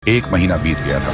1 महीना बीत गया था।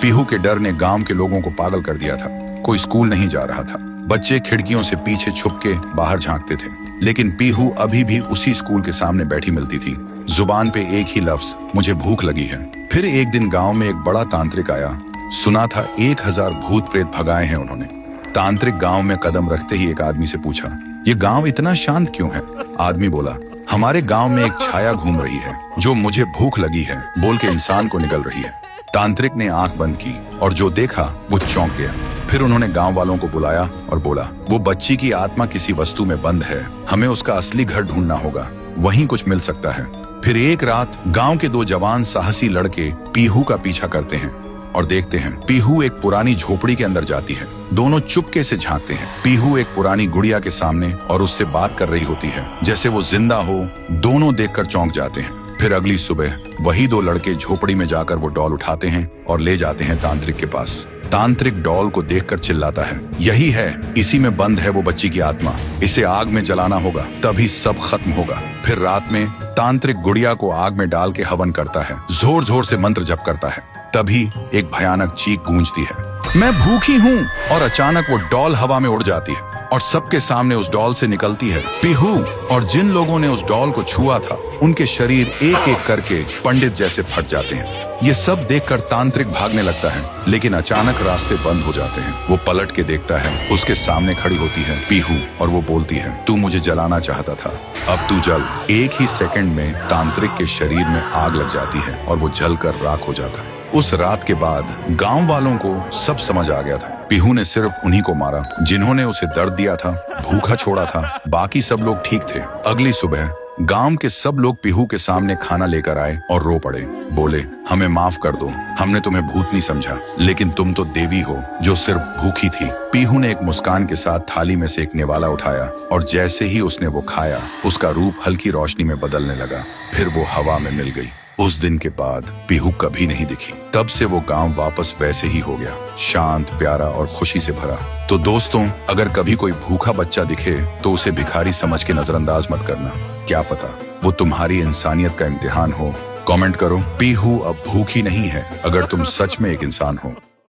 पीहू के डर ने गांव के लोगों को पागल कर दिया था। कोई स्कूल नहीं जा रहा था। बच्चे खिड़कियों से पीछे छुप के बाहर झांकते थे, लेकिन पीहू अभी भी उसी स्कूल के सामने बैठी मिलती थी। जुबान पे एक ही लफ्ज, मुझे भूख लगी है। फिर एक दिन गांव में एक बड़ा तांत्रिक आया। सुना था 1000 भूत प्रेत भगाए हैं उन्होंने। तांत्रिक गांव में कदम रखते ही एक आदमी से पूछा, ये गांव इतना शांत क्यों है? आदमी बोला, हमारे गांव में एक छाया घूम रही है जो मुझे भूख लगी है बोल के इंसान को निगल रही है। तांत्रिक ने आंख बंद की और जो देखा वो चौंक गया। फिर उन्होंने गांव वालों को बुलाया और बोला, वो बच्ची की आत्मा किसी वस्तु में बंद है, हमें उसका असली घर ढूंढना होगा, वहीं कुछ मिल सकता है। फिर एक रात गांव के 2 जवान साहसी लड़के पीहू का पीछा करते हैं और देखते हैं पीहू एक पुरानी झोपड़ी के अंदर जाती है। दोनों चुपके से झांकते हैं। पीहू एक पुरानी गुड़िया के सामने और उससे बात कर रही होती है जैसे वो जिंदा हो। दोनों देखकर चौंक जाते हैं। फिर अगली सुबह वही 2 लड़के झोपड़ी में जाकर वो डॉल उठाते हैं और ले जाते हैं तांत्रिक के पास। तांत्रिक डॉल को देखकर चिल्लाता है, यही है, इसी में बंद है वो बच्ची की आत्मा, इसे आग में जलाना होगा तभी सब खत्म होगा। फिर रात में तांत्रिक गुड़िया को आग में डाल के हवन करता है, जोर जोर से मंत्र जप करता है। तभी एक भयानक चीख गूंजती है, मैं भूखी हूँ। और अचानक वो डॉल हवा में उड़ जाती है और सबके सामने उस डॉल से निकलती है पीहू। और जिन लोगों ने उस डॉल को छुआ था उनके शरीर एक एक करके पंडित जैसे फट जाते हैं। ये सब देखकर तांत्रिक भागने लगता है, लेकिन अचानक रास्ते बंद हो जाते हैं। वो पलट के देखता है, उसके सामने खड़ी होती है पीहू और वो बोलती है, तू मुझे जलाना चाहता था, अब तू जल। एक ही सेकंड में तांत्रिक के शरीर में आग लग जाती है और वो जलकर राख हो जाता है। उस रात के बाद गांव वालों को सब समझ आ गया था। पीहू ने सिर्फ उन्हीं को मारा जिन्होंने उसे दर्द दिया था, भूखा छोड़ा था, बाकी सब लोग ठीक थे। अगली सुबह गांव के सब लोग पीहू के सामने खाना लेकर आए और रो पड़े। बोले, हमें माफ कर दो, हमने तुम्हें भूतनी समझा, लेकिन तुम तो देवी हो जो सिर्फ भूखी थी। पीहू ने एक मुस्कान के साथ थाली में से एक निवाला उठाया और जैसे ही उसने वो खाया उसका रूप हल्की रोशनी में बदलने लगा। फिर वो हवा में मिल गई। उस दिन के बाद पीहू कभी नहीं दिखी। तब से वो गांव वापस वैसे ही हो गया, शांत, प्यारा और खुशी से भरा। तो दोस्तों, अगर कभी कोई भूखा बच्चा दिखे तो उसे भिखारी समझ के नजरअंदाज मत करना। क्या पता वो तुम्हारी इंसानियत का इम्तिहान हो। कमेंट करो, पीहू अब भूखी नहीं है, अगर तुम सच में एक इंसान हो।